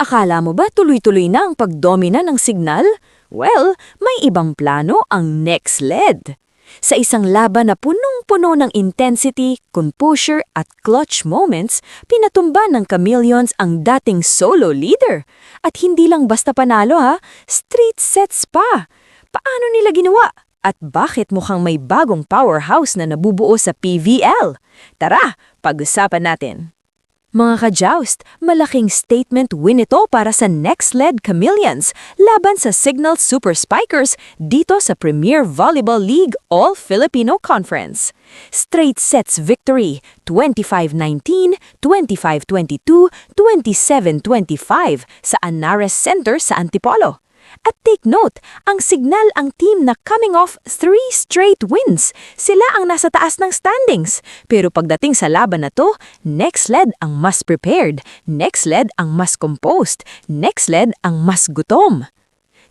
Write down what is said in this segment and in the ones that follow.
Akala mo ba tuloy-tuloy na ang pagdomina ng signal? Well, may ibang plano ang next LED. Sa isang laban na punong-puno ng intensity, composure at clutch moments, pinatumba ng Chameleons ang dating solo leader. At hindi lang basta panalo street sets pa. Paano nila ginawa? At bakit mukhang may bagong powerhouse na nabubuo sa PVL? Tara, pag-usapan natin. Mga ka-joust, malaking statement win ito para sa Next LED Chameleons laban sa Signal Super Spikers dito sa Premier Volleyball League All-Filipino Conference. Straight sets victory, 25-19, 25-22, 27-25 sa Anares Center sa Antipolo. At take note, ang Signal ang team na coming off 3 straight wins. Sila ang nasa taas ng standings. Pero pagdating sa laban na to, Next LED ang mas prepared, Next LED ang mas composed, Next LED ang mas gutom.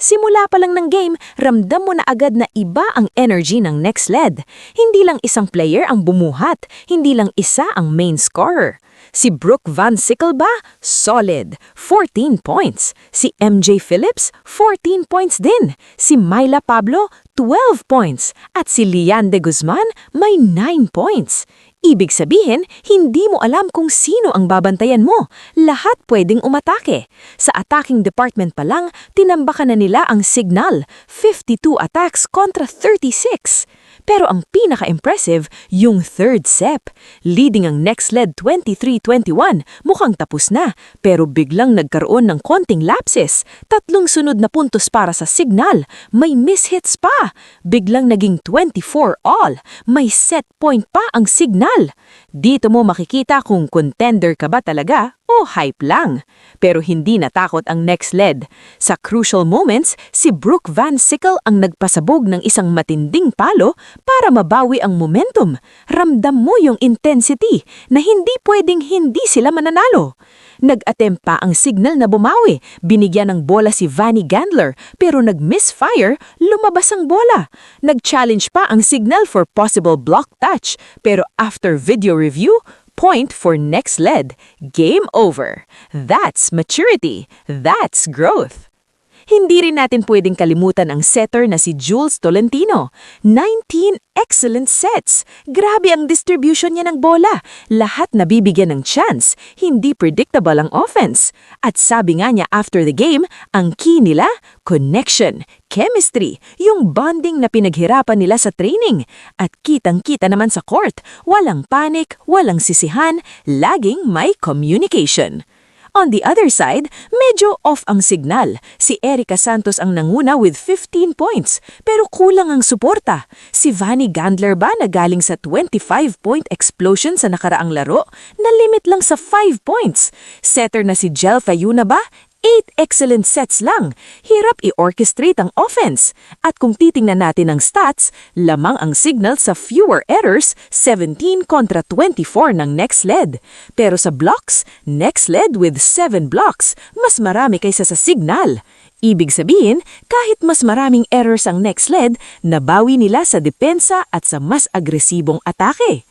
Simula pa lang ng game, ramdam mo na agad na iba ang energy ng Next LED. Hindi lang isang player ang bumuhat, hindi lang isa ang main scorer. Si Brooke Van Sickle ba? Solid, 14 points. Si MJ Phillips, 14 points din. Si Myla Pablo, 12 points. At si Lian de Guzman, may 9 points. Ibig sabihin, hindi mo alam kung sino ang babantayan mo. Lahat pwedeng umatake. Sa attacking department pa lang, tinambakan na nila ang Signal, 52 attacks kontra 36. Pero ang pinaka-impressive, yung third set. Leading ang Next LED 23-21, mukhang tapos na, pero biglang nagkaroon ng konting lapses. 3 sunod na puntos para sa Signal, may miss hits pa. Biglang naging 24 all, may set point pa ang Signal. Dito mo makikita kung contender ka ba talaga o hype lang. Pero hindi natakot ang Next LED. Sa crucial moments, si Brooke Van Sickle ang nagpasabog ng isang matinding palo para mabawi ang momentum. Ramdam mo yung intensity na hindi pwedeng hindi sila mananalo. Nag-attempt pa ang Signal na bumawi. Binigyan ng bola si Vanny Gandler pero nag-misfire, lumabas ang bola. Nag-challenge pa ang Signal for possible block touch pero after video review, point for Next LED. Game over. That's maturity. That's growth. Hindi rin natin pwedeng kalimutan ang setter na si Jules Tolentino. 19 excellent sets. Grabe ang distribution niya ng bola. Lahat nabibigyan ng chance. Hindi predictable ang offense. At sabi nga niya after the game, ang key nila, connection, chemistry, yung bonding na pinaghirapan nila sa training. At kitang-kita naman sa court, walang panic, walang sisihan, laging may communication. On the other side, medyo off ang Signal. Si Erica Santos ang nanguna with 15 points, pero kulang ang suporta. Si Vanny Gandler ba na galing sa 25-point explosion sa nakaraang laro, na limit lang sa 5 points. Setter na si Jel Fayuna ba? 8 excellent sets lang. Hirap i-orchestrate ang offense. At kung titingnan natin ang stats, lamang ang Signal sa fewer errors, 17 kontra 24 ng Next LED. Pero sa blocks, Next LED with 7 blocks, mas marami kaysa sa Signal. Ibig sabihin, kahit mas maraming errors ang Next LED, nabawi nila sa depensa at sa mas agresibong atake.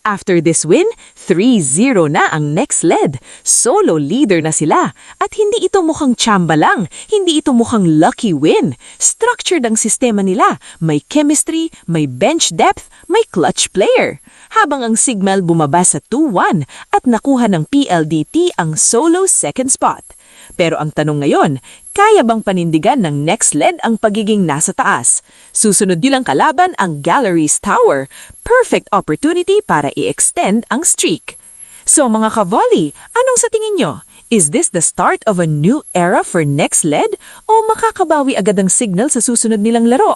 After this win, 3-0 na ang Next LED. Solo leader na sila. At hindi ito mukhang tsamba lang. Hindi ito mukhang lucky win. Structured ang sistema nila. May chemistry, may bench depth, may clutch player. Habang ang Signal bumaba sa 2-1 at nakuha ng PLDT ang solo second spot. Pero ang tanong ngayon, kaya bang panindigan ng Next LED ang pagiging nasa taas? Susunod nilang kalaban ang Galleries Tower. Perfect opportunity para i-extend ang streak. So mga ka-volley, anong sa tingin nyo? Is this the start of a new era for Next LED o makakabawi agad ang Signal sa susunod nilang laro?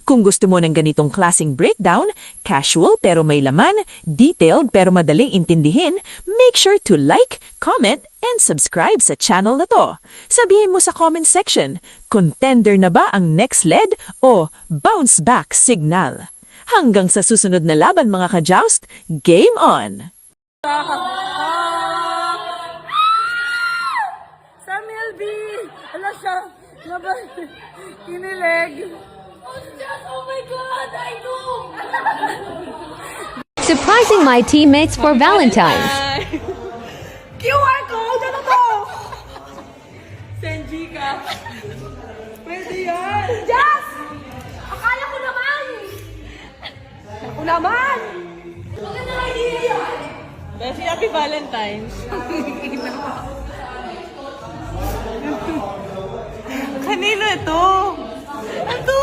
Kung gusto mo ng ganitong klaseng breakdown, casual pero may laman, detailed pero madaling intindihin, make sure to like, comment, and subscribe sa channel na to. Sabihin mo sa comment section, contender na ba ang Next LED o bounce back Signal? Hanggang sa susunod na laban mga ka-joust, game on! Samuel B! Ala siya! Kinilig! Oh my God! I know! Surprising my teammates for Valentine's. QR code! Ano to? Chika. Pwede yan! Jazz! Akala ko naman! Ako naman! Magandang idea yan! Beshi, happy Valentine's. Kanino ito? Ito!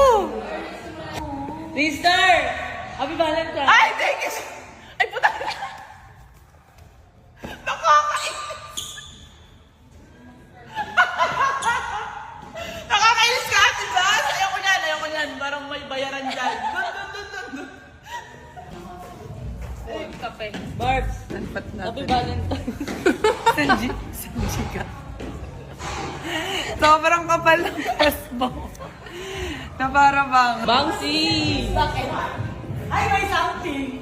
Mister! Happy Valentine's! Ay, thank you! Ay, puta! Nakakainis! Nakakainis ka, Ate Jazz! Ayoko niyan. Parang may bayaran dyan. Dun. Kape. Barbs! Happy Valentine's! Sanji ka. Sobrang kapal ng test mo. Na para bang... Bangsi! Ay, may something!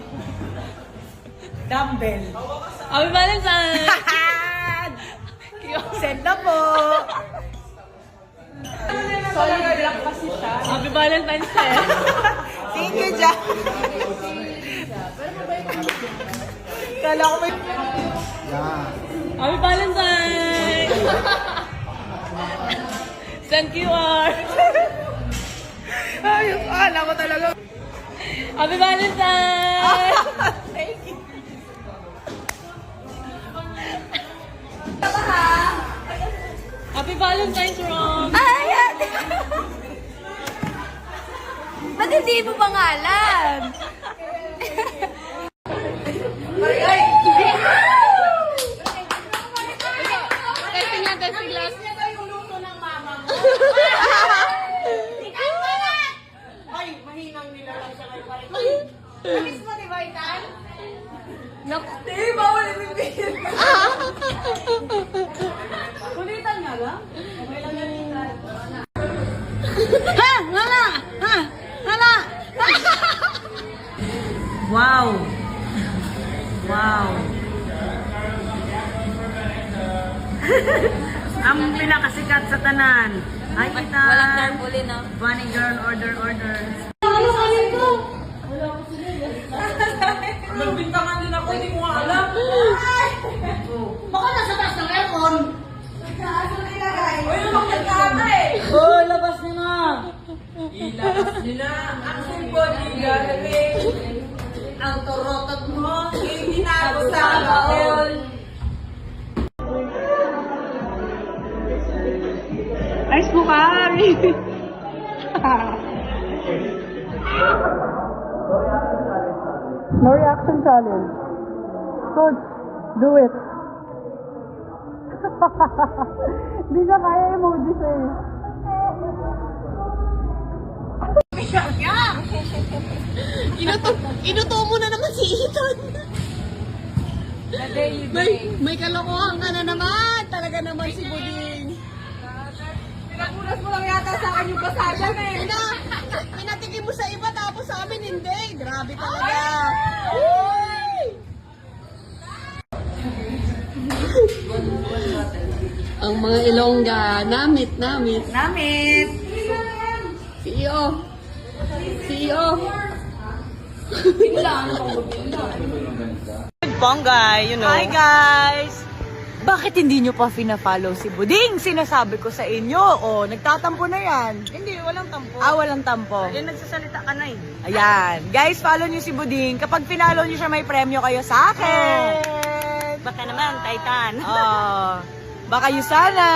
Dumbbell. Happy Valentine's! Send na po! Solid black kasi siya. Happy Valentine's Day! Thank you, Jack. Kala ko may... Happy Valentine's! Send QR! Ayos, kala ko talaga. Happy Valentine's! Thank you. Happy Valentine's, Ron! Ay! Ba't hindi mo pangalan? Testing lang. Ay, mahinang nila lang siya kayo pa rin. Miss mo, di ba, Itan? Hindi, bawal ibibigyan. Kulitan nga lang. Okay lang yan, Itan. Wow! Wow! Ang pinakasikat sa tanan. Ay, kita. Walang tarbulin, ah. Bunny girl, order. Ano kanin ko? Nagbintangan din ako, hindi mo nga alam. Baka nasa taas ng aircon. Uy, lumakit ka ata eh. Oh, labas niyo na. Ilabas nila ang symbol ilalagay. Ang torotot mo, hindi na ako sa baon. Ayos mo ka, Ari. No reaction challenge. Coach, do it. Hindi na kaya emojis eh. Inuto mo na naman si Ethan. May kalokohan ka na naman. Talaga naman si Buding. Pinagulas mo lang yata sa akin yung basagan eh. Pinatikim mo sa iba tapos sa amin hindi. Grabe talaga. Ang mga Ilongga, namit. Namit. CEO. Bongga, you know. Hi guys! Bakit hindi nyo pa fina-follow si Buding? Sinasabi ko sa inyo. O, nagtatampo na yan. Hindi, walang tampo. Walang tampo. Yan, nagsasalita ka na eh. Ayan. Guys, follow nyo si Buding. Kapag pinalo nyo siya, may premyo kayo sa akin. Baka naman, Titan. Oh, baka yun sana.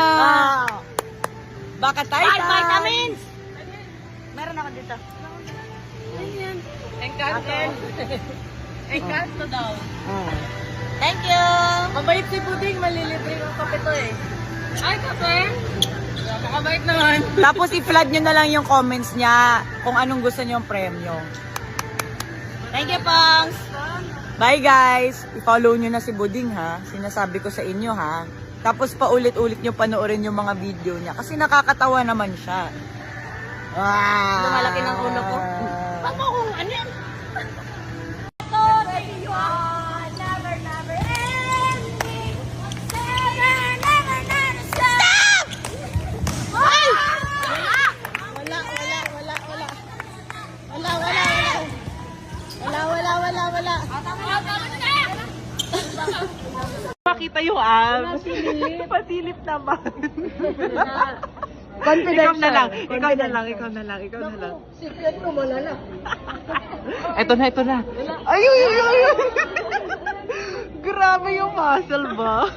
Baka Titan. Vitamins! Meron ako dito. Encanto. Encanto daw. Thank you! Mabait si Buding, malilibre ng kape to eh. Ay, kape? Makabait naman. Tapos i-flood nyo na lang yung comments niya kung anong gusto nyo yung premyo. Thank you, Pongs! Bye guys! I-follow nyo na si Buding ha. Sinasabi ko sa inyo ha. Tapos paulit-ulit nyo panoorin yung mga video niya. Kasi nakakatawa naman siya. Lumalaki ng ulo ko. Paano kung ano yan? Pakita yung abs. Masilip naman. Confidential. Ikaw na lang. Secret ko, malala. Ito na. Ay. Grabe yung muscle ba?